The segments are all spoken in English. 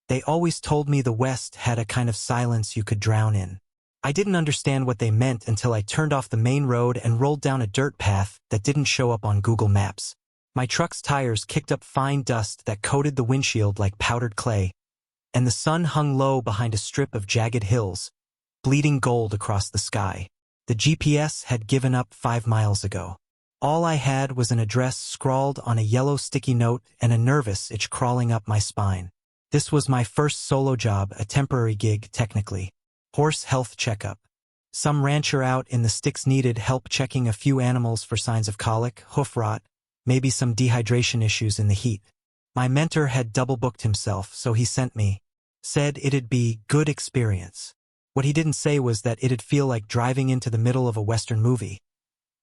They always told me the West had a kind of silence you could drown in. I didn't understand what they meant until I turned off the main road and rolled down a dirt path that didn't show up on Google Maps. My truck's tires kicked up fine dust that coated the windshield like powdered clay, and the sun hung low behind a strip of jagged hills, bleeding gold across the sky. The GPS had given up 5 miles ago. All I had was an address scrawled on a yellow sticky note and a nervous itch crawling up my spine. This was my first solo job, a temporary gig technically. Horse health checkup. Some rancher out in the sticks needed help checking a few animals for signs of colic, hoof rot, maybe some dehydration issues in the heat. My mentor had double-booked himself, so he sent me. Said it'd be good experience. What he didn't say was that it'd feel like driving into the middle of a Western movie,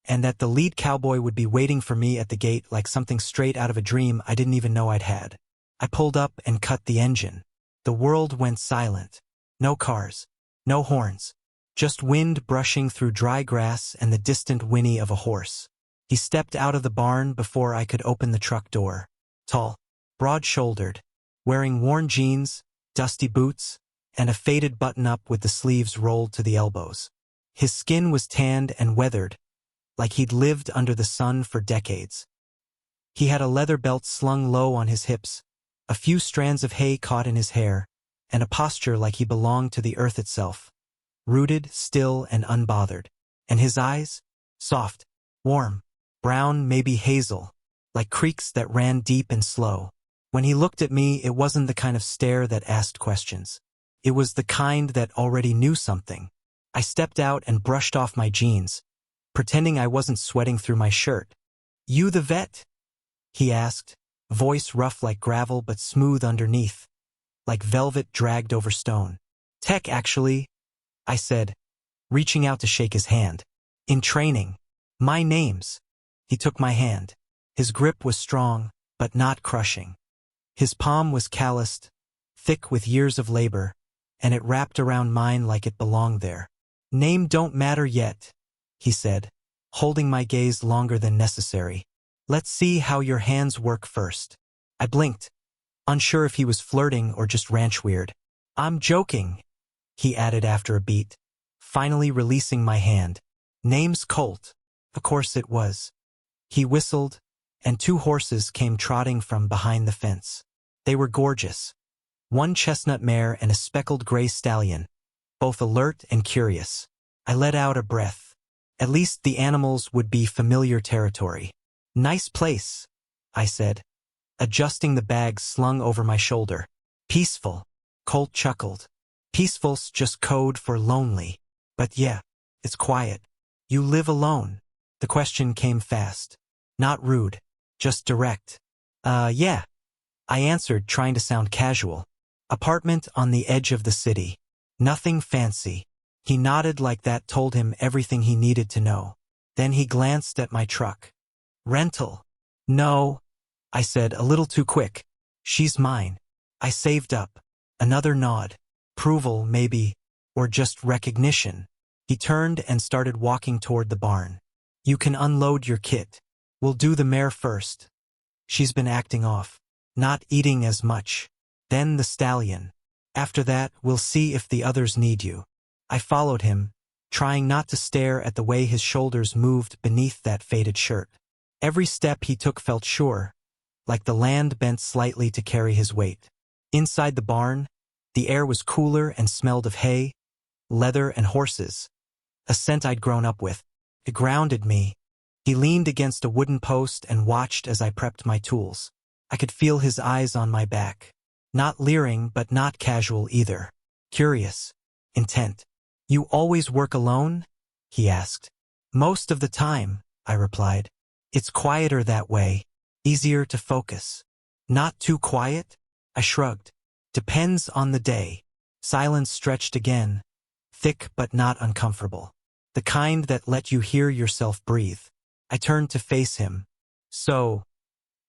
and that the lead cowboy would be waiting for me at the gate like something straight out of a dream I didn't even know I'd had. I pulled up and cut the engine. The world went silent. No cars. No horns. Just wind brushing through dry grass and the distant whinny of a horse. He stepped out of the barn before I could open the truck door. Tall, broad-shouldered, wearing worn jeans, dusty boots, and a faded button-up with the sleeves rolled to the elbows. His skin was tanned and weathered, like he'd lived under the sun for decades. He had a leather belt slung low on his hips, a few strands of hay caught in his hair, and a posture like he belonged to the earth itself, rooted, still, and unbothered. And his eyes? Soft, warm, brown, maybe hazel, like creeks that ran deep and slow. When he looked at me, it wasn't the kind of stare that asked questions. It was the kind that already knew something. I stepped out and brushed off my jeans, pretending I wasn't sweating through my shirt. "You the vet?" he asked, voice rough like gravel but smooth underneath, like velvet dragged over stone. "Tech, actually," I said, reaching out to shake his hand. "In training. My name's." He took my hand. His grip was strong, but not crushing. His palm was calloused, thick with years of labor, and it wrapped around mine like it belonged there. "Name don't matter yet," he said, holding my gaze longer than necessary. "Let's see how your hands work first." I blinked, unsure if he was flirting or just ranch weird. "I'm joking," he added after a beat, finally releasing my hand. "Name's Colt." Of course it was. He whistled, and 2 horses came trotting from behind the fence. They were gorgeous. One chestnut mare and a speckled gray stallion, both alert and curious. I let out a breath. At least the animals would be familiar territory. "Nice place," I said, adjusting the bag slung over my shoulder. "Peaceful," Colt chuckled. "Peaceful's just code for lonely. But yeah, it's quiet. You live alone?" The question came fast. Not rude, just direct. Yeah," I answered, trying to sound casual. "Apartment on the edge of the city. Nothing fancy." He nodded like that told him everything he needed to know. Then he glanced at my truck. "Rental?" "No," I said, a little too quick. "She's mine." I saved up. Another nod. Approval, maybe, or just recognition. He turned and started walking toward the barn. "You can unload your kit. We'll do the mare first. She's been acting off, not eating as much. Then the stallion. After that, we'll see if the others need you." I followed him, trying not to stare at the way his shoulders moved beneath that faded shirt. Every step he took felt sure, like the land bent slightly to carry his weight. Inside the barn, the air was cooler and smelled of hay, leather, and horses, a scent I'd grown up with. It grounded me. He leaned against a wooden post and watched as I prepped my tools. I could feel his eyes on my back. Not leering, but not casual either. Curious. Intent. "You always work alone?" he asked. "Most of the time," I replied. "It's quieter that way. Easier to focus." "Not too quiet?" I shrugged. "Depends on the day." Silence stretched again, thick but not uncomfortable. The kind that let you hear yourself breathe. I turned to face him. "So,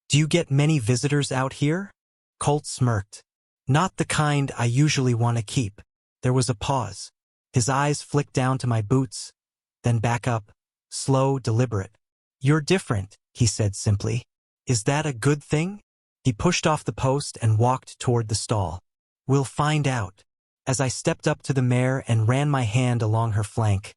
do you get many visitors out here?" Colt smirked. "Not the kind I usually want to keep." There was a pause. His eyes flicked down to my boots, then back up, slow, deliberate. "You're different," he said simply. "Is that a good thing?" He pushed off the post and walked toward the stall. We'll find out. As I stepped up to the mare and ran my hand along her flank,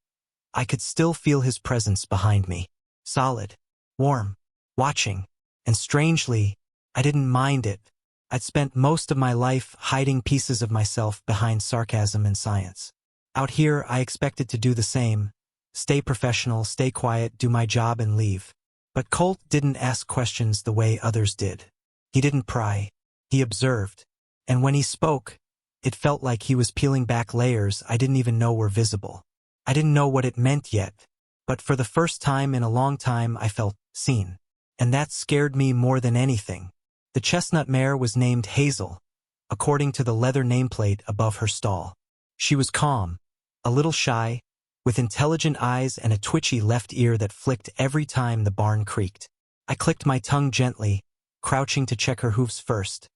I could still feel his presence behind me. Solid, warm, watching, and strangely, I didn't mind it. I'd spent most of my life hiding pieces of myself behind sarcasm and science. Out here, I expected to do the same. Stay professional, stay quiet, do my job and leave. But Colt didn't ask questions the way others did. He didn't pry. He observed. And when he spoke, it felt like he was peeling back layers I didn't even know were visible. I didn't know what it meant yet, but for the first time in a long time I felt seen. And that scared me more than anything. The chestnut mare was named Hazel, according to the leather nameplate above her stall. She was calm, a little shy, with intelligent eyes and a twitchy left ear that flicked every time the barn creaked. I clicked my tongue gently, crouching to check her hooves first.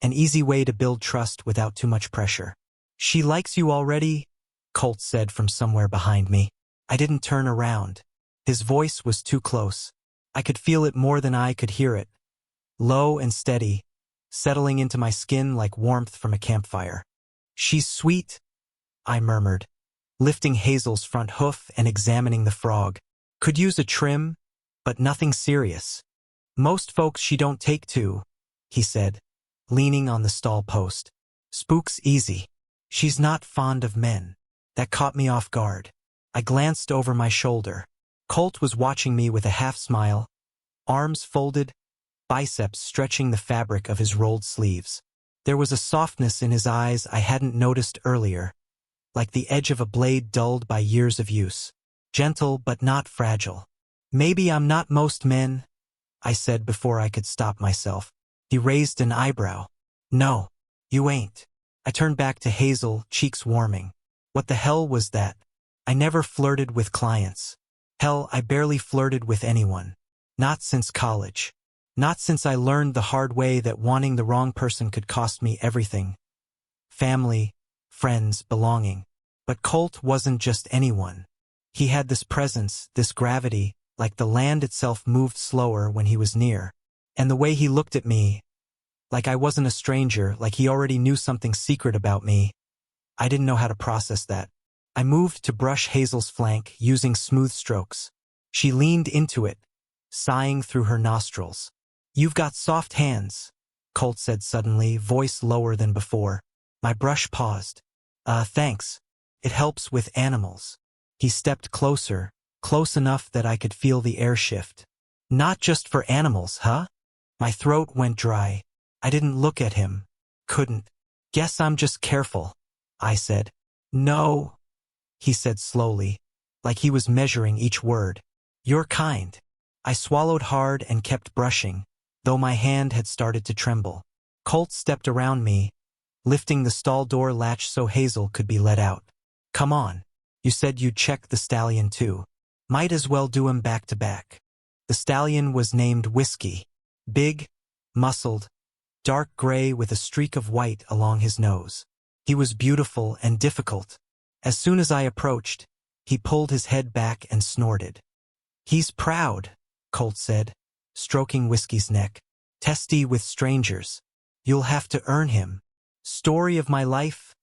An easy way to build trust without too much pressure. "She likes you already?" Colt said from somewhere behind me. I didn't turn around. His voice was too close. I could feel it more than I could hear it. Low and steady, settling into my skin like warmth from a campfire. "She's sweet," I murmured, lifting Hazel's front hoof and examining the frog. "Could use a trim, but nothing serious. Most folks she don't take to," he said, leaning on the stall post. "Spook's easy. She's not fond of men." That caught me off guard. I glanced over my shoulder. Colt was watching me with a half smile, arms folded, biceps stretching the fabric of his rolled sleeves. There was a softness in his eyes I hadn't noticed earlier, like the edge of a blade dulled by years of use. Gentle but not fragile. "Maybe I'm not most men," I said before I could stop myself. He raised an eyebrow. "No, you ain't." I turned back to Hazel, cheeks warming. What the hell was that? I never flirted with clients. Hell, I barely flirted with anyone. Not since college. Not since I learned the hard way that wanting the wrong person could cost me everything. Family, friends, belonging. But Colt wasn't just anyone. He had this presence, this gravity, like the land itself moved slower when he was near. And the way he looked at me, like I wasn't a stranger, like he already knew something secret about me, I didn't know how to process that. I moved to brush Hazel's flank, using smooth strokes. She leaned into it, sighing through her nostrils. "You've got soft hands," Colt said suddenly, voice lower than before. My brush paused. Thanks. It helps with animals." He stepped closer, close enough that I could feel the air shift. "Not just for animals, huh?" My throat went dry. I didn't look at him. Couldn't. "Guess I'm just careful," I said. "No," he said slowly, like he was measuring each word. "You're kind." I swallowed hard and kept brushing, though my hand had started to tremble. Colt stepped around me, lifting the stall door latch so Hazel could be let out. "Come on. You said you'd check the stallion too. Might as well do 'em back to back." The stallion was named Whiskey. Big, muscled, dark gray with a streak of white along his nose. He was beautiful and difficult. As soon as I approached, he pulled his head back and snorted. "He's proud," Colt said, stroking Whiskey's neck. "Testy with strangers. You'll have to earn him." "Story of my life?"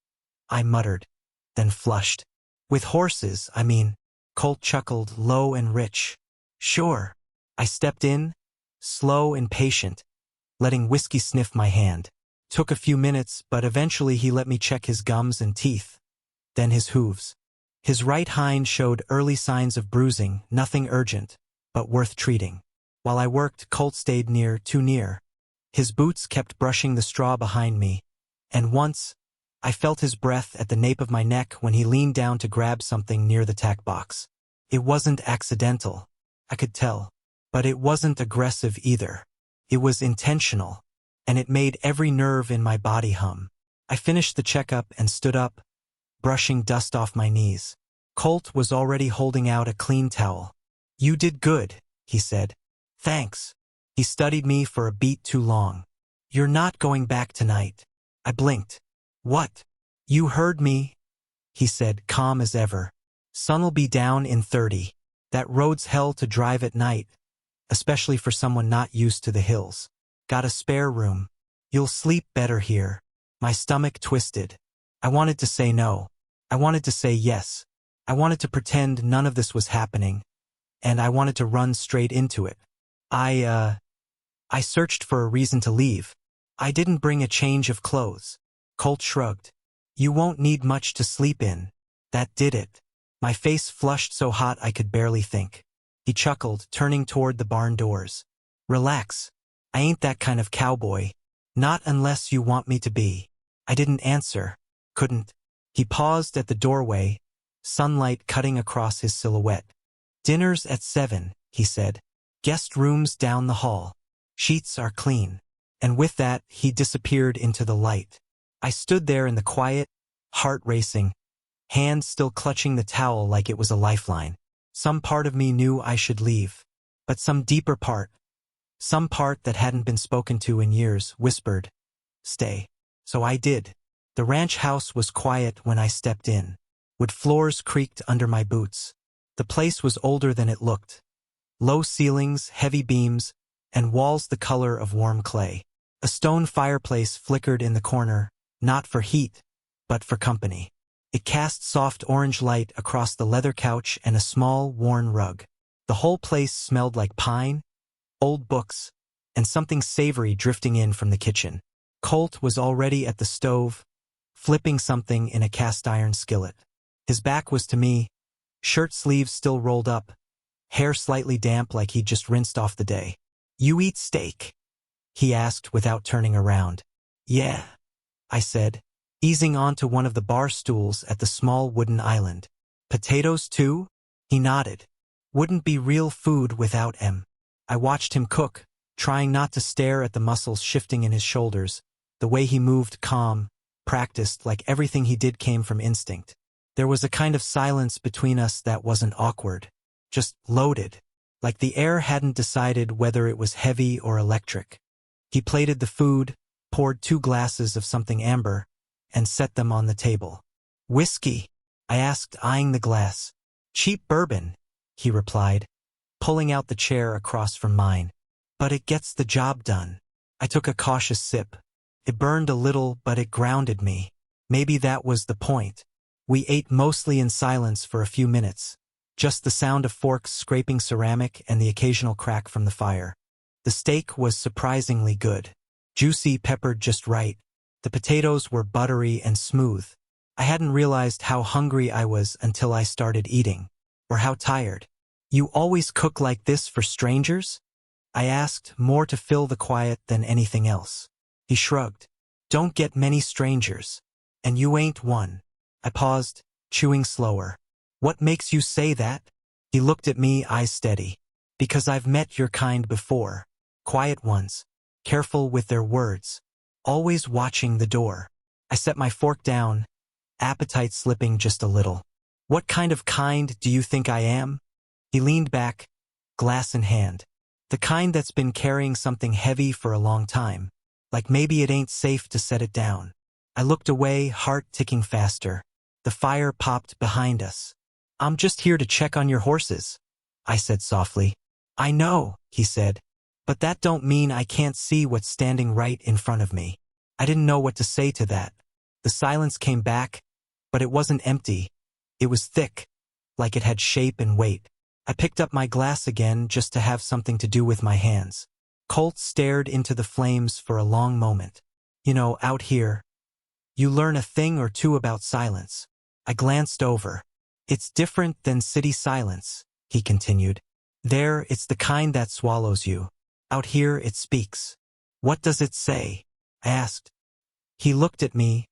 I muttered, then flushed. "With horses, I mean." Colt chuckled, low and rich. "Sure." I stepped in, slow and patient, letting Whiskey sniff my hand. Took a few minutes, but eventually he let me check his gums and teeth. Then his hooves. His right hind showed early signs of bruising, nothing urgent, but worth treating. While I worked, Colt stayed near, too near. His boots kept brushing the straw behind me, and once, I felt his breath at the nape of my neck when he leaned down to grab something near the tack box. It wasn't accidental, I could tell, but it wasn't aggressive either. It was intentional, and it made every nerve in my body hum. I finished the checkup and stood up, brushing dust off my knees. Colt was already holding out a clean towel. "You did good," he said. "Thanks." He studied me for a beat too long. "You're not going back tonight." I blinked. "What?" "You heard me," he said, calm as ever. "Sun'll be down in 30. That road's hell to drive at night, especially for someone not used to the hills. Got a spare room. You'll sleep better here." My stomach twisted. I wanted to say no. I wanted to say yes. I wanted to pretend none of this was happening, and I wanted to run straight into it. I searched for a reason to leave. I didn't bring a change of clothes. Colt shrugged. You won't need much to sleep in. That did it. My face flushed so hot I could barely think. He chuckled, turning toward the barn doors. Relax. I ain't that kind of cowboy. Not unless you want me to be. I didn't answer. Couldn't. He paused at the doorway, sunlight cutting across his silhouette. Dinner's at 7, he said. Guest rooms down the hall. Sheets are clean. And with that, he disappeared into the light. I stood there in the quiet, heart racing, hands still clutching the towel like it was a lifeline. Some part of me knew I should leave. But some deeper part, some part that hadn't been spoken to in years, whispered, stay. So I did. The ranch house was quiet when I stepped in. Wood floors creaked under my boots. The place was older than it looked. Low ceilings, heavy beams, and walls the color of warm clay. A stone fireplace flickered in the corner, not for heat, but for company. It cast soft orange light across the leather couch and a small, worn rug. The whole place smelled like pine, old books, and something savory drifting in from the kitchen. Colt was already at the stove, flipping something in a cast-iron skillet. His back was to me, shirt sleeves still rolled up, hair slightly damp like he'd just rinsed off the day. You eat steak? He asked without turning around. Yeah, I said, easing onto one of the bar stools at the small wooden island. Potatoes too? He nodded. Wouldn't be real food without 'em. I watched him cook, trying not to stare at the muscles shifting in his shoulders, the way he moved calm, practiced like everything he did came from instinct. There was a kind of silence between us that wasn't awkward, just loaded, like the air hadn't decided whether it was heavy or electric. He plated the food, poured 2 glasses of something amber, and set them on the table. Whiskey? I asked, eyeing the glass. Cheap bourbon, he replied, pulling out the chair across from mine. But it gets the job done. I took a cautious sip. It burned a little, but it grounded me. Maybe that was the point. We ate mostly in silence for a few minutes, just the sound of forks scraping ceramic and the occasional crack from the fire. The steak was surprisingly good. Juicy, peppered just right. The potatoes were buttery and smooth. I hadn't realized how hungry I was until I started eating, or how tired. You always cook like this for strangers? I asked, more to fill the quiet than anything else. He shrugged. Don't get many strangers. And you ain't one. I paused, chewing slower. What makes you say that? He looked at me, eyes steady. Because I've met your kind before. Quiet ones. Careful with their words. Always watching the door. I set my fork down, appetite slipping just a little. What kind of kind do you think I am? He leaned back, glass in hand. The kind that's been carrying something heavy for a long time. Like maybe it ain't safe to set it down. I looked away, heart ticking faster. The fire popped behind us. I'm just here to check on your horses, I said softly. I know, he said. But that don't mean I can't see what's standing right in front of me. I didn't know what to say to that. The silence came back, but it wasn't empty. It was thick, like it had shape and weight. I picked up my glass again just to have something to do with my hands. Colt stared into the flames for a long moment. You know, out here, you learn a thing or two about silence. I glanced over. It's different than city silence, he continued. There, it's the kind that swallows you. Out here, it speaks. What does it say? I asked. He looked at me,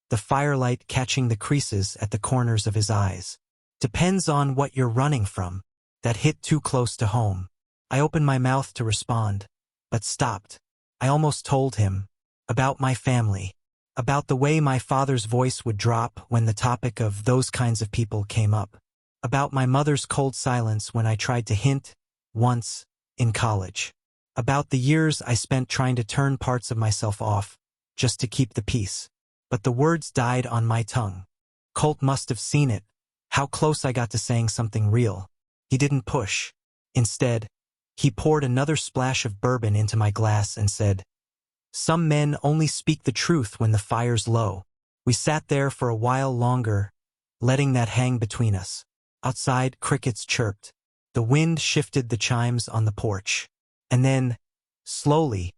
the firelight catching the creases at the corners of his eyes. Depends on what you're running from. That hit too close to home. I opened my mouth to respond, but stopped. I almost told him. About my family. About the way my father's voice would drop when the topic of those kinds of people came up. About my mother's cold silence when I tried to hint, once, in college. About the years I spent trying to turn parts of myself off, just to keep the peace. But the words died on my tongue. Colt must have seen it, how close I got to saying something real. He didn't push. Instead, he poured another splash of bourbon into my glass and said, Some men only speak the truth when the fire's low. We sat there for a while longer, letting that hang between us. Outside, crickets chirped. The wind shifted the chimes on the porch. And then, slowly,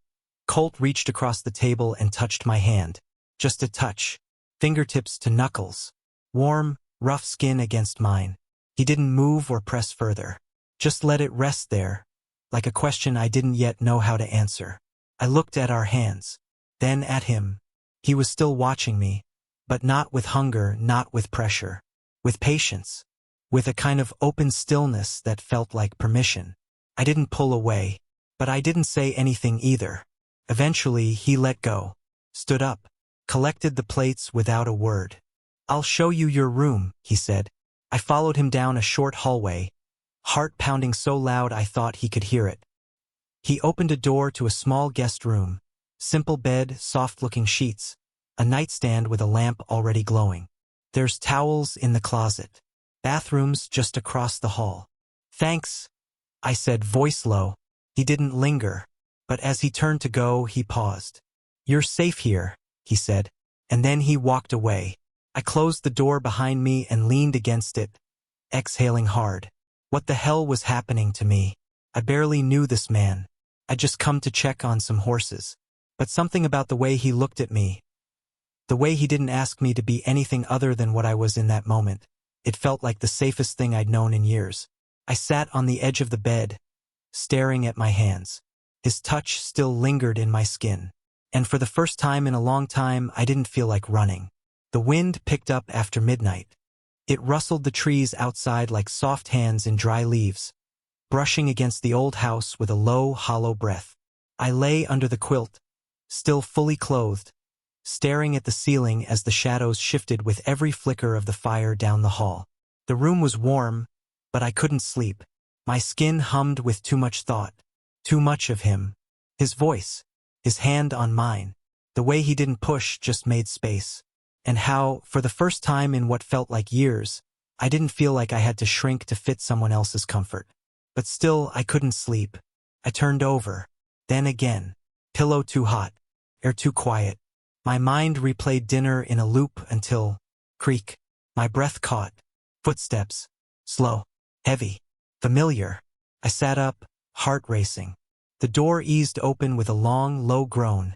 Colt reached across the table and touched my hand. Just a touch. Fingertips to knuckles. Warm, rough skin against mine. He didn't move or press further. Just let it rest there, like a question I didn't yet know how to answer. I looked at our hands, then at him. He was still watching me, but not with hunger, not with pressure. With patience. With a kind of open stillness that felt like permission. I didn't pull away, but I didn't say anything either. Eventually, he let go, stood up, collected the plates without a word. "I'll show you your room," he said. I followed him down a short hallway, heart pounding so loud I thought he could hear it. He opened a door to a small guest room. Simple bed, soft-looking sheets, a nightstand with a lamp already glowing. There's towels in the closet. Bathrooms just across the hall. "Thanks," I said, voice low. He didn't linger, but as he turned to go, he paused. "You're safe here," he said, and then he walked away. I closed the door behind me and leaned against it, exhaling hard. What the hell was happening to me? I barely knew this man. I'd just come to check on some horses. But something about the way he looked at me, the way he didn't ask me to be anything other than what I was in that moment, it felt like the safest thing I'd known in years. I sat on the edge of the bed, staring at my hands. His touch still lingered in my skin. And for the first time in a long time, I didn't feel like running. The wind picked up after midnight. It rustled the trees outside like soft hands in dry leaves, brushing against the old house with a low, hollow breath. I lay under the quilt, still fully clothed, staring at the ceiling as the shadows shifted with every flicker of the fire down the hall. The room was warm, but I couldn't sleep. My skin hummed with too much thought, too much of him. His voice, his hand on mine, the way he didn't push, just made space. And how, for the first time in what felt like years, I didn't feel like I had to shrink to fit someone else's comfort. But still, I couldn't sleep. I turned over. Then again. Pillow too hot. Air too quiet. My mind replayed dinner in a loop until, creak, my breath caught. Footsteps. Slow. Heavy. Familiar. I sat up, heart racing. The door eased open with a long, low groan.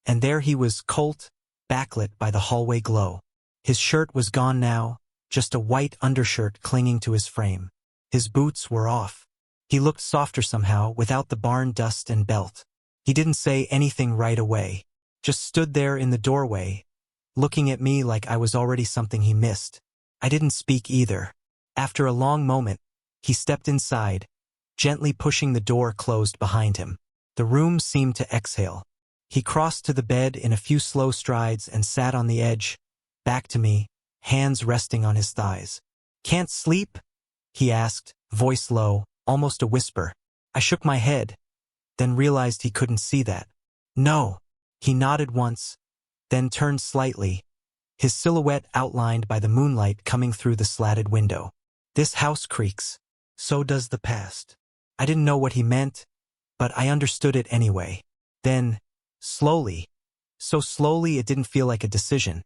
And there he was, Colt, backlit by the hallway glow. His shirt was gone now, just a white undershirt clinging to his frame. His boots were off. He looked softer somehow, without the barn dust and belt. He didn't say anything right away, just stood there in the doorway, looking at me like I was already something he missed. I didn't speak either. After a long moment, he stepped inside, gently pushing the door closed behind him. The room seemed to exhale. He crossed to the bed in a few slow strides and sat on the edge, back to me, hands resting on his thighs. "Can't sleep?" he asked, voice low, almost a whisper. I shook my head, then realized he couldn't see that. "No." He nodded once, then turned slightly, his silhouette outlined by the moonlight coming through the slatted window. "This house creaks. So does the past." I didn't know what he meant, but I understood it anyway. Then, slowly, so slowly it didn't feel like a decision,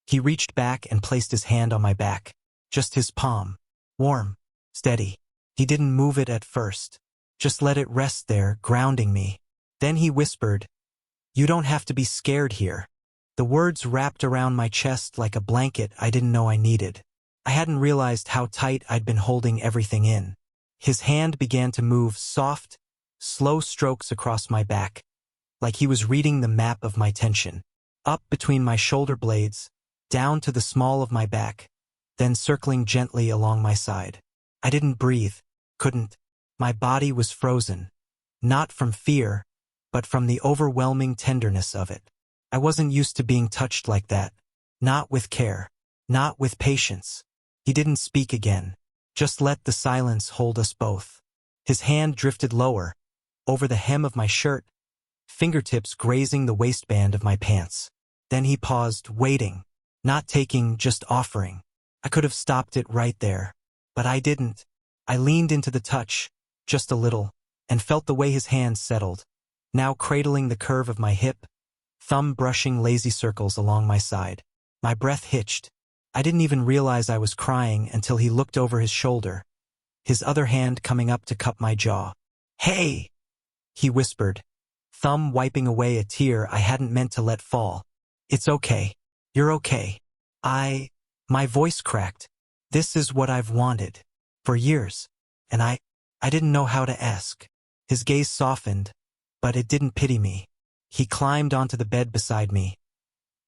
he reached back and placed his hand on my back. Just his palm. Warm. Steady. He didn't move it at first. Just let it rest there, grounding me. Then he whispered, "You don't have to be scared here." The words wrapped around my chest like a blanket I didn't know I needed. I hadn't realized how tight I'd been holding everything in. His hand began to move, soft, slow strokes across my back, like he was reading the map of my tension. Up between my shoulder blades, down to the small of my back, then circling gently along my side. I didn't breathe, couldn't. My body was frozen, not from fear, but from the overwhelming tenderness of it. I wasn't used to being touched like that, not with care, not with patience. He didn't speak again, just let the silence hold us both. His hand drifted lower, over the hem of my shirt, fingertips grazing the waistband of my pants. Then he paused, waiting, not taking, just offering. I could have stopped it right there, but I didn't. I leaned into the touch, just a little, and felt the way his hand settled, now cradling the curve of my hip, thumb brushing lazy circles along my side. My breath hitched. I didn't even realize I was crying until he looked over his shoulder, his other hand coming up to cup my jaw. "Hey!" he whispered, thumb wiping away a tear I hadn't meant to let fall. "It's okay. You're okay." My voice cracked. "This is what I've wanted. For years. And I didn't know how to ask." His gaze softened, but it didn't pity me. He climbed onto the bed beside me.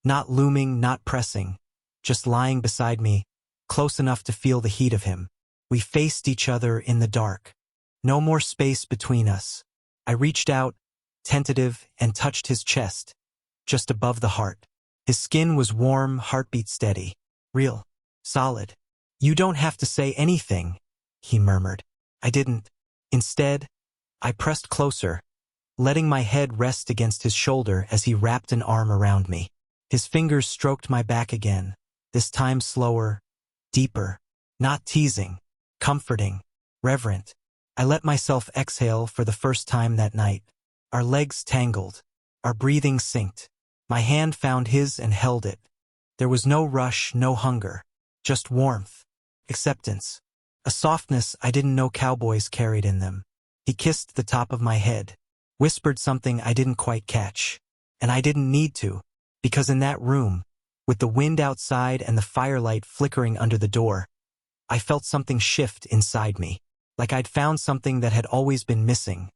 Not looming, not pressing, just lying beside me, close enough to feel the heat of him. We faced each other in the dark. No more space between us. I reached out, tentative, and touched his chest, just above the heart. His skin was warm, heartbeat steady. Real. Solid. "You don't have to say anything," he murmured. I didn't. Instead, I pressed closer, letting my head rest against his shoulder as he wrapped an arm around me. His fingers stroked my back again, this time slower, deeper, not teasing, comforting, reverent. I let myself exhale for the first time that night. Our legs tangled, our breathing synced. My hand found his and held it. There was no rush, no hunger, just warmth, acceptance, a softness I didn't know cowboys carried in them. He kissed the top of my head, whispered something I didn't quite catch. And I didn't need to, because in that room, with the wind outside and the firelight flickering under the door, I felt something shift inside me, like I'd found something that had always been missing.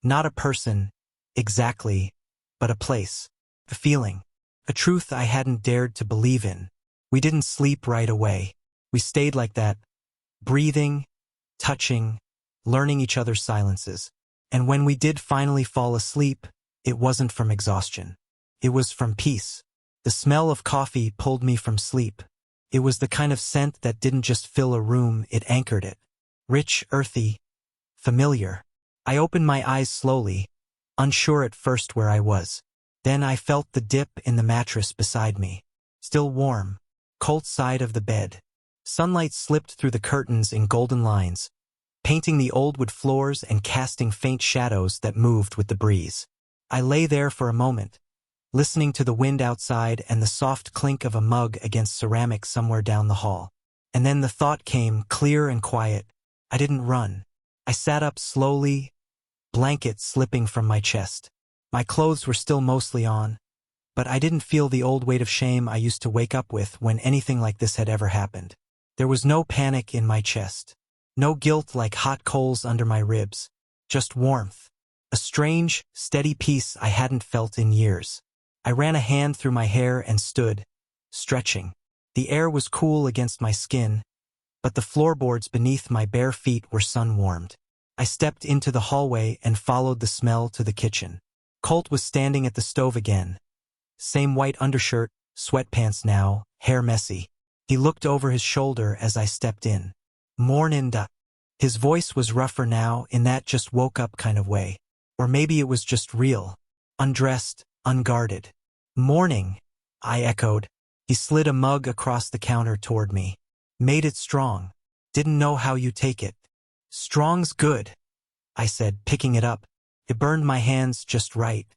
Not a person, exactly, but a place, a feeling, a truth I hadn't dared to believe in. We didn't sleep right away. We stayed like that, breathing, touching, learning each other's silences. And when we did finally fall asleep, it wasn't from exhaustion. It was from peace. The smell of coffee pulled me from sleep. It was the kind of scent that didn't just fill a room, it anchored it. Rich, earthy, familiar. I opened my eyes slowly, unsure at first where I was. Then I felt the dip in the mattress beside me. Still warm, cold side of the bed. Sunlight slipped through the curtains in golden lines, painting the old wood floors and casting faint shadows that moved with the breeze. I lay there for a moment, listening to the wind outside and the soft clink of a mug against ceramic somewhere down the hall. And then the thought came, clear and quiet. I didn't run. I sat up slowly, blanket slipping from my chest. My clothes were still mostly on, but I didn't feel the old weight of shame I used to wake up with when anything like this had ever happened. There was no panic in my chest. No guilt like hot coals under my ribs. Just warmth. A strange, steady peace I hadn't felt in years. I ran a hand through my hair and stood, stretching. The air was cool against my skin, but the floorboards beneath my bare feet were sun-warmed. I stepped into the hallway and followed the smell to the kitchen. Colt was standing at the stove again. Same white undershirt, sweatpants now, hair messy. He looked over his shoulder as I stepped in. "Mornin' da." His voice was rougher now, in that just woke up kind of way. Or maybe it was just real. Undressed, unguarded. "Morning," I echoed. He slid a mug across the counter toward me. "Made it strong. Didn't know how you take it." "Strong's good," I said, picking it up. It burned my hands just right.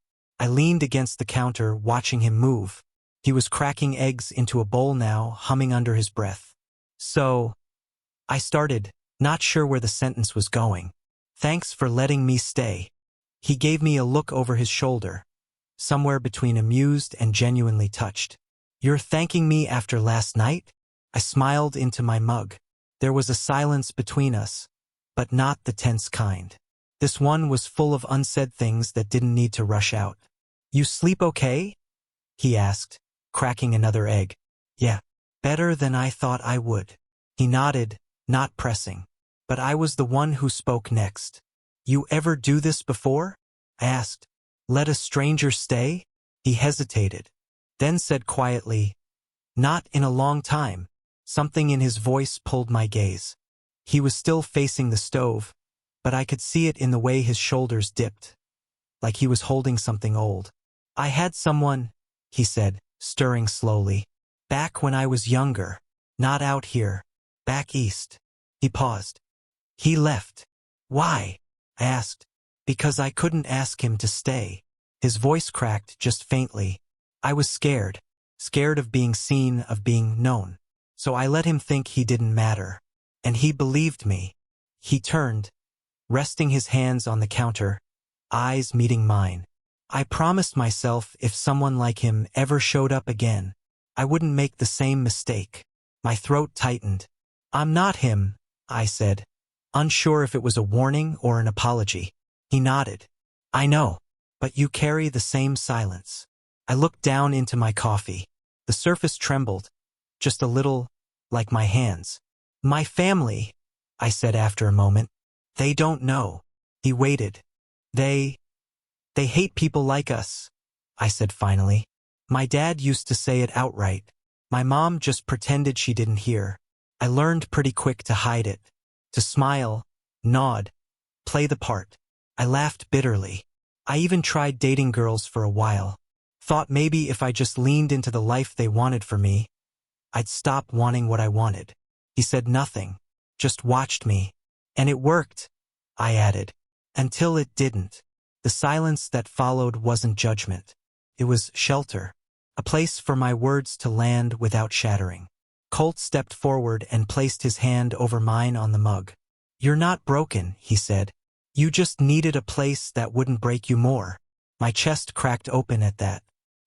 I leaned against the counter, watching him move. He was cracking eggs into a bowl now, humming under his breath. "So," I started, not sure where the sentence was going. "Thanks for letting me stay." He gave me a look over his shoulder, somewhere between amused and genuinely touched. "You're thanking me after last night?" I smiled into my mug. There was a silence between us, but not the tense kind. This one was full of unsaid things that didn't need to rush out. "You sleep okay?" he asked, cracking another egg. "Yeah, better than I thought I would." He nodded, not pressing. But I was the one who spoke next. "You ever do this before?" I asked. "Let a stranger stay?" He hesitated, then said quietly, "Not in a long time." Something in his voice pulled my gaze. He was still facing the stove, but I could see it in the way his shoulders dipped, like he was holding something old. "I had someone," he said, stirring slowly. "Back when I was younger. Not out here. Back east." He paused. "He left." "Why?" I asked. "Because I couldn't ask him to stay." His voice cracked just faintly. I was scared. Scared of being seen, of being known. So I let him think he didn't matter. And he believed me. He turned, resting his hands on the counter, eyes meeting mine. I promised myself if someone like him ever showed up again, I wouldn't make the same mistake. My throat tightened. I'm not him, I said, unsure if it was a warning or an apology. He nodded. I know, but you carry the same silence. I looked down into my coffee. The surface trembled, just a little, like my hands. My family, I said after a moment. They don't know. He waited. They hate people like us, I said finally. My dad used to say it outright. My mom just pretended she didn't hear. I learned pretty quick to hide it, to smile, nod, play the part. I laughed bitterly. I even tried dating girls for a while. Thought maybe if I just leaned into the life they wanted for me, I'd stop wanting what I wanted. He said nothing, just watched me. And it worked, I added. Until it didn't. The silence that followed wasn't judgment. It was shelter. A place for my words to land without shattering. Colt stepped forward and placed his hand over mine on the mug. You're not broken, he said. You just needed a place that wouldn't break you more. My chest cracked open at that.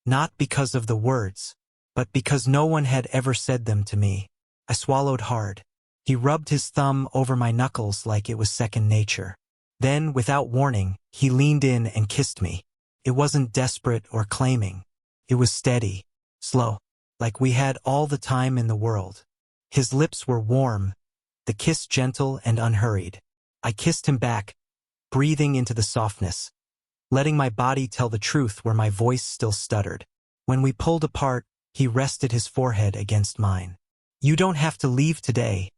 Not because of the words, but because no one had ever said them to me. I swallowed hard. He rubbed his thumb over my knuckles like it was second nature. Then, without warning, he leaned in and kissed me. It wasn't desperate or claiming. It was steady, slow, like we had all the time in the world. His lips were warm, the kiss gentle and unhurried. I kissed him back, breathing into the softness, letting my body tell the truth where my voice still stuttered. When we pulled apart, he rested his forehead against mine. You don't have to leave today,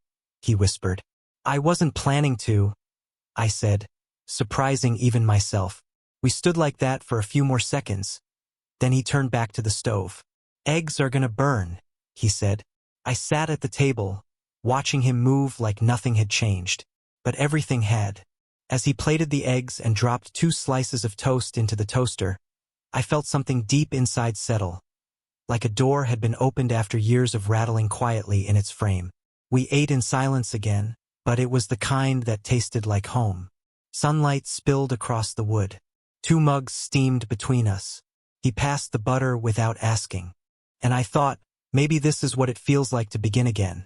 he whispered. I wasn't planning to, I said, surprising even myself. We stood like that for a few more seconds. Then he turned back to the stove. Eggs are gonna burn, he said. I sat at the table, watching him move like nothing had changed. But everything had. As he plated the eggs and dropped 2 slices of toast into the toaster, I felt something deep inside settle, like a door had been opened after years of rattling quietly in its frame. We ate in silence again, but it was the kind that tasted like home. Sunlight spilled across the wood. 2 mugs steamed between us. He passed the butter without asking. And I thought, maybe this is what it feels like to begin again.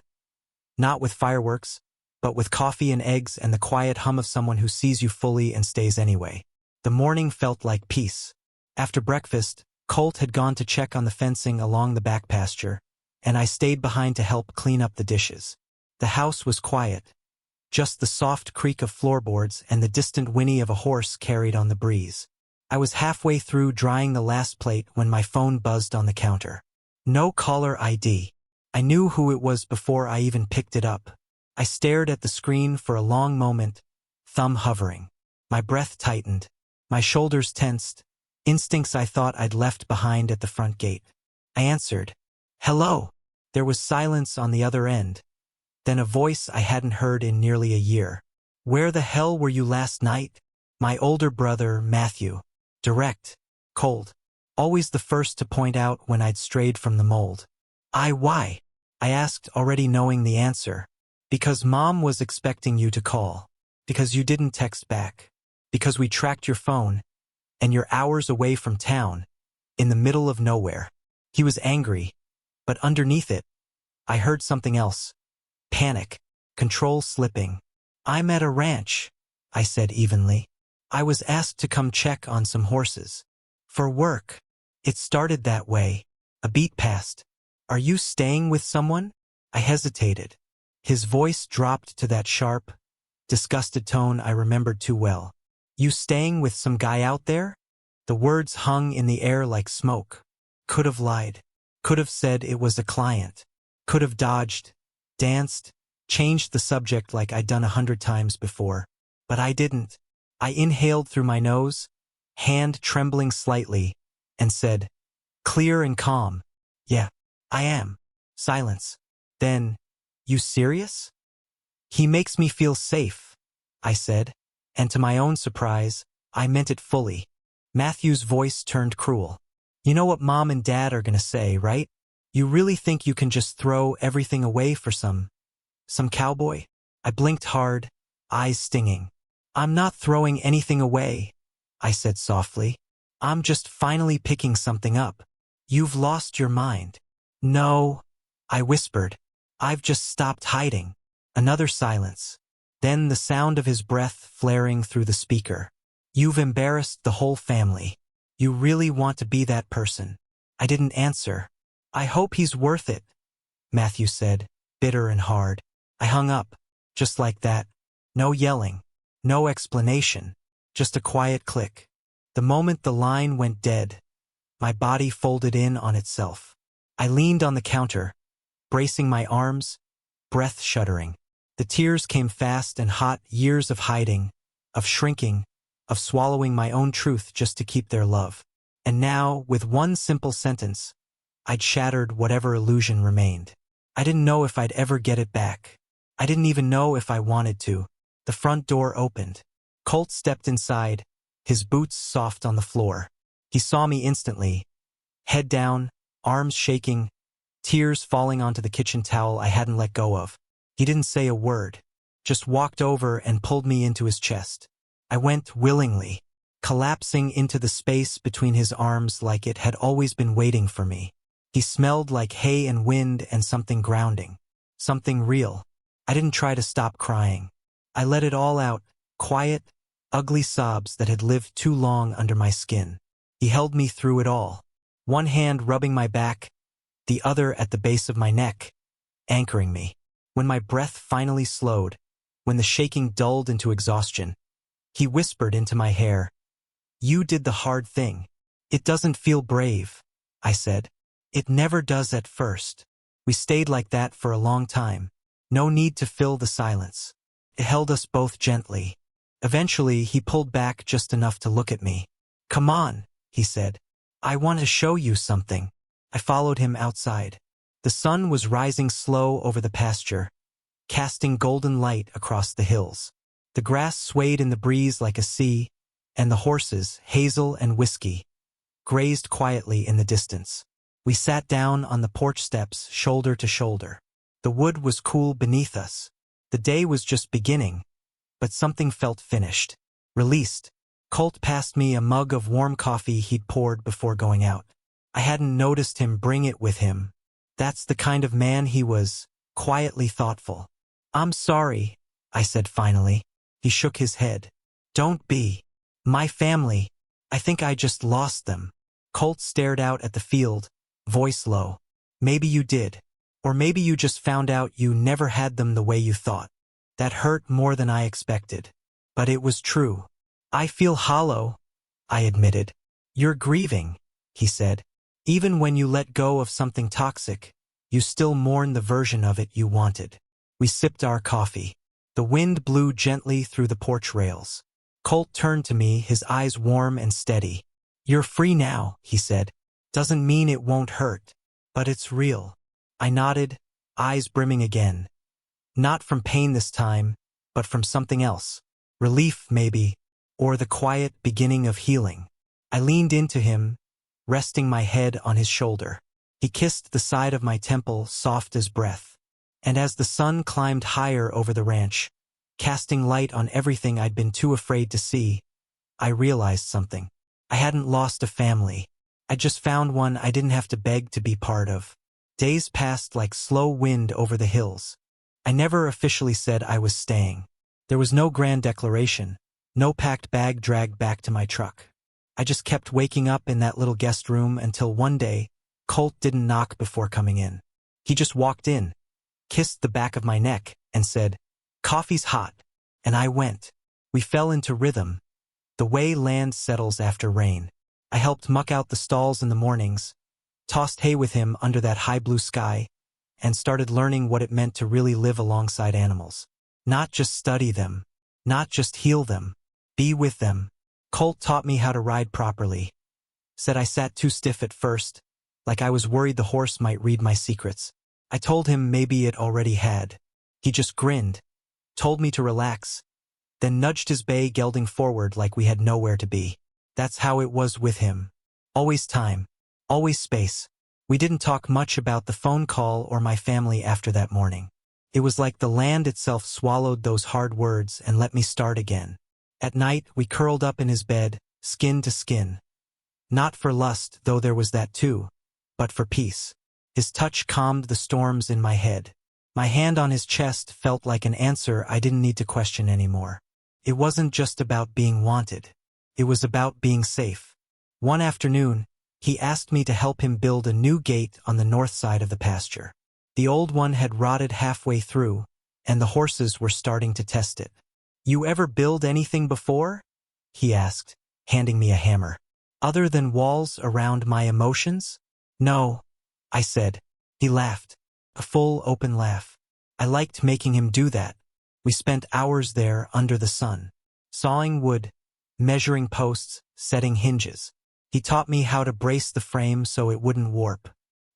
Not with fireworks, but with coffee and eggs and the quiet hum of someone who sees you fully and stays anyway. The morning felt like peace. After breakfast, Colt had gone to check on the fencing along the back pasture, and I stayed behind to help clean up the dishes. The house was quiet. Just the soft creak of floorboards and the distant whinny of a horse carried on the breeze. I was halfway through drying the last plate when my phone buzzed on the counter. No caller ID. I knew who it was before I even picked it up. I stared at the screen for a long moment, thumb hovering. My breath tightened. My shoulders tensed. Instincts I thought I'd left behind at the front gate. I answered. Hello. There was silence on the other end. Then a voice I hadn't heard in nearly a year. Where the hell were you last night? My older brother, Matthew. Direct. Cold. Always the first to point out when I'd strayed from the mold. Why? I asked, already knowing the answer. Because Mom was expecting you to call. Because you didn't text back. Because we tracked your phone. And you're hours away from town. In the middle of nowhere. He was angry. But underneath it, I heard something else. Panic. Control slipping. I'm at a ranch, I said evenly. I was asked to come check on some horses. For work. It started that way. A beat passed. Are you staying with someone? I hesitated. His voice dropped to that sharp, disgusted tone I remembered too well. You staying with some guy out there? The words hung in the air like smoke. Could have lied. Could have said it was a client. Could have dodged, danced, changed the subject like I'd done 100 times before. But I didn't. I inhaled through my nose, hand trembling slightly, and said, clear and calm, yeah, I am. Silence. Then, you serious? He makes me feel safe, I said, and to my own surprise, I meant it fully. Matthew's voice turned cruel. You know what Mom and Dad are gonna say, right? You really think you can just throw everything away for some cowboy? I blinked hard, eyes stinging. I'm not throwing anything away, I said softly. I'm just finally picking something up. You've lost your mind. No, I whispered. I've just stopped hiding. Another silence. Then the sound of his breath flaring through the speaker. You've embarrassed the whole family. You really want to be that person. I didn't answer. I hope he's worth it, Matthew said, bitter and hard. I hung up, just like that. No yelling, no explanation, just a quiet click. The moment the line went dead, my body folded in on itself. I leaned on the counter, bracing my arms, breath shuddering. The tears came fast and hot, years of hiding, of shrinking, of swallowing my own truth just to keep their love. And now, with one simple sentence, I'd shattered whatever illusion remained. I didn't know if I'd ever get it back. I didn't even know if I wanted to. The front door opened. Colt stepped inside, his boots soft on the floor. He saw me instantly, head down, arms shaking, tears falling onto the kitchen towel I hadn't let go of. He didn't say a word, just walked over and pulled me into his chest. I went willingly, collapsing into the space between his arms like it had always been waiting for me. He smelled like hay and wind and something grounding, something real. I didn't try to stop crying. I let it all out, quiet, ugly sobs that had lived too long under my skin. He held me through it all, one hand rubbing my back, the other at the base of my neck, anchoring me. When my breath finally slowed, when the shaking dulled into exhaustion, he whispered into my hair, "You did the hard thing. It doesn't feel brave," I said. "It never does at first." We stayed like that for a long time. No need to fill the silence. It held us both gently. Eventually, he pulled back just enough to look at me. "Come on," he said. "I want to show you something." I followed him outside. The sun was rising slow over the pasture, casting golden light across the hills. The grass swayed in the breeze like a sea, and the horses, Hazel and Whiskey, grazed quietly in the distance. We sat down on the porch steps, shoulder to shoulder. The wood was cool beneath us. The day was just beginning, but something felt finished, released. Colt passed me a mug of warm coffee he'd poured before going out. I hadn't noticed him bring it with him. That's the kind of man he was, quietly thoughtful. "I'm sorry," I said finally. He shook his head. "Don't be. My family, I think I just lost them." Colt stared out at the field, voice low. "Maybe you did. Or maybe you just found out you never had them the way you thought." That hurt more than I expected. But it was true. "I feel hollow," I admitted. "You're grieving," he said. "Even when you let go of something toxic, you still mourn the version of it you wanted." We sipped our coffee. The wind blew gently through the porch rails. Colt turned to me, his eyes warm and steady. "You're free now," he said. "Doesn't mean it won't hurt, but it's real." I nodded, eyes brimming again. Not from pain this time, but from something else. Relief, maybe, or the quiet beginning of healing. I leaned into him, resting my head on his shoulder. He kissed the side of my temple, soft as breath. And as the sun climbed higher over the ranch, casting light on everything I'd been too afraid to see, I realized something. I hadn't lost a family. I just found one I didn't have to beg to be part of. Days passed like slow wind over the hills. I never officially said I was staying. There was no grand declaration, no packed bag dragged back to my truck. I just kept waking up in that little guest room until one day, Colt didn't knock before coming in. He just walked in, kissed the back of my neck, and said, "Coffee's hot." And I went. We fell into rhythm, the way land settles after rain. I helped muck out the stalls in the mornings, tossed hay with him under that high blue sky, and started learning what it meant to really live alongside animals. Not just study them, not just heal them, be with them. Colt taught me how to ride properly. Said I sat too stiff at first, like I was worried the horse might read my secrets. I told him maybe it already had. He just grinned, told me to relax, then nudged his bay gelding forward like we had nowhere to be. That's how it was with him. Always time. Always space. We didn't talk much about the phone call or my family after that morning. It was like the land itself swallowed those hard words and let me start again. At night, we curled up in his bed, skin to skin. Not for lust, though there was that too, but for peace. His touch calmed the storms in my head. My hand on his chest felt like an answer I didn't need to question anymore. It wasn't just about being wanted. It was about being safe. One afternoon, he asked me to help him build a new gate on the north side of the pasture. The old one had rotted halfway through, and the horses were starting to test it. "You ever build anything before?" he asked, handing me a hammer. "Other than walls around my emotions?" "No," I said. He laughed. A full, open laugh. I liked making him do that. We spent hours there under the sun, sawing wood, measuring posts, setting hinges. He taught me how to brace the frame so it wouldn't warp.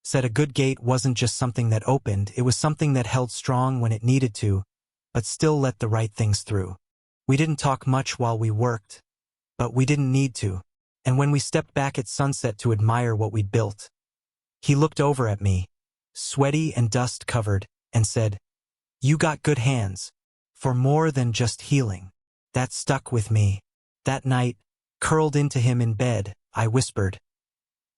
Said a good gate wasn't just something that opened, it was something that held strong when it needed to, but still let the right things through. We didn't talk much while we worked, but we didn't need to. And when we stepped back at sunset to admire what we'd built, he looked over at me, sweaty and dust-covered, and said, "You got good hands, for more than just healing." That stuck with me. That night, curled into him in bed, I whispered,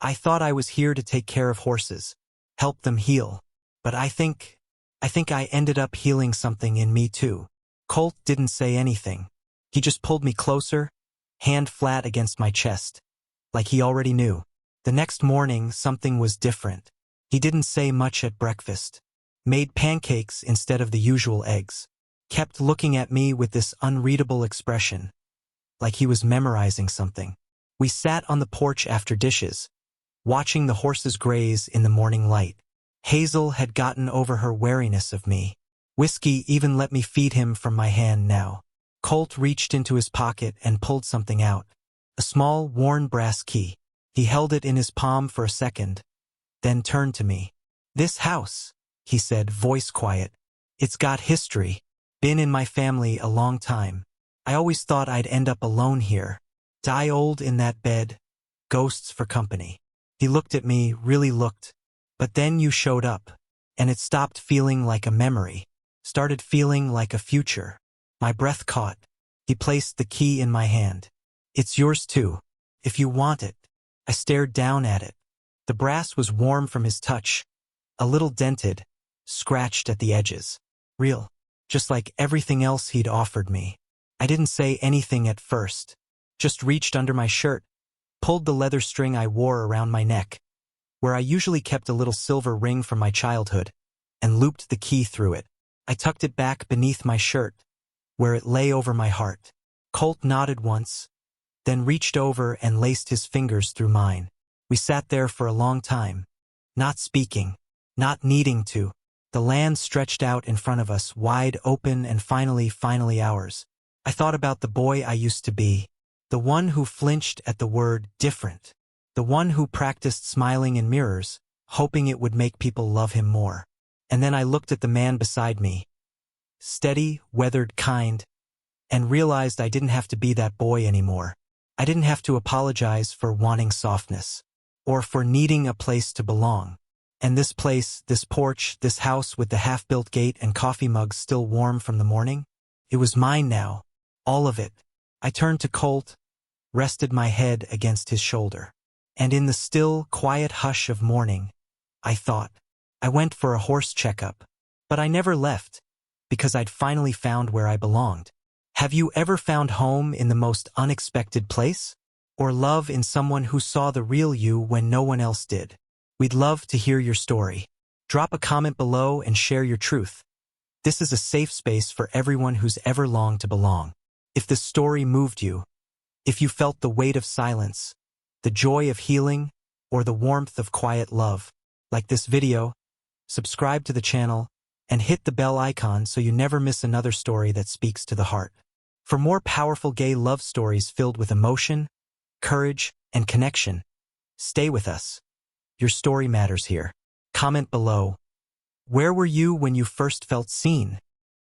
"I thought I was here to take care of horses, help them heal, but I think I ended up healing something in me too." Colt didn't say anything. He just pulled me closer, hand flat against my chest, like he already knew. The next morning, something was different. He didn't say much at breakfast. Made pancakes instead of the usual eggs. Kept looking at me with this unreadable expression, like he was memorizing something. We sat on the porch after dishes, watching the horses graze in the morning light. Hazel had gotten over her wariness of me. Whiskey even let me feed him from my hand now. Colt reached into his pocket and pulled something out. A small, worn brass key. He held it in his palm for a second, then turned to me. "This house," he said, voice quiet. "It's got history. Been in my family a long time. I always thought I'd end up alone here. Die old in that bed. Ghosts for company." He looked at me, really looked. "But then you showed up, and it stopped feeling like a memory. Started feeling like a future." My breath caught. He placed the key in my hand. "It's yours too, if you want it." I stared down at it. The brass was warm from his touch, a little dented, scratched at the edges. Real, just like everything else he'd offered me. I didn't say anything at first, just reached under my shirt, pulled the leather string I wore around my neck, where I usually kept a little silver ring from my childhood, and looped the key through it. I tucked it back beneath my shirt, where it lay over my heart. Colt nodded once, then reached over and laced his fingers through mine. We sat there for a long time, not speaking, not needing to. The land stretched out in front of us, wide open and finally ours. I thought about the boy I used to be, the one who flinched at the word different, the one who practiced smiling in mirrors, hoping it would make people love him more. And then I looked at the man beside me, steady, weathered, kind, and realized I didn't have to be that boy anymore. I didn't have to apologize for wanting softness, or for needing a place to belong. And this place, this porch, this house with the half-built gate and coffee mugs still warm from the morning, it was mine now, all of it. I turned to Colt, rested my head against his shoulder. And in the still, quiet hush of morning, I thought, I went for a horse checkup, but I never left, because I'd finally found where I belonged. Have you ever found home in the most unexpected place? Or love in someone who saw the real you when no one else did? We'd love to hear your story. Drop a comment below and share your truth. This is a safe space for everyone who's ever longed to belong. If this story moved you, if you felt the weight of silence, the joy of healing, or the warmth of quiet love, like this video, subscribe to the channel, and hit the bell icon so you never miss another story that speaks to the heart. For more powerful gay love stories filled with emotion, courage, and connection, stay with us. Your story matters here. Comment below. Where were you when you first felt seen?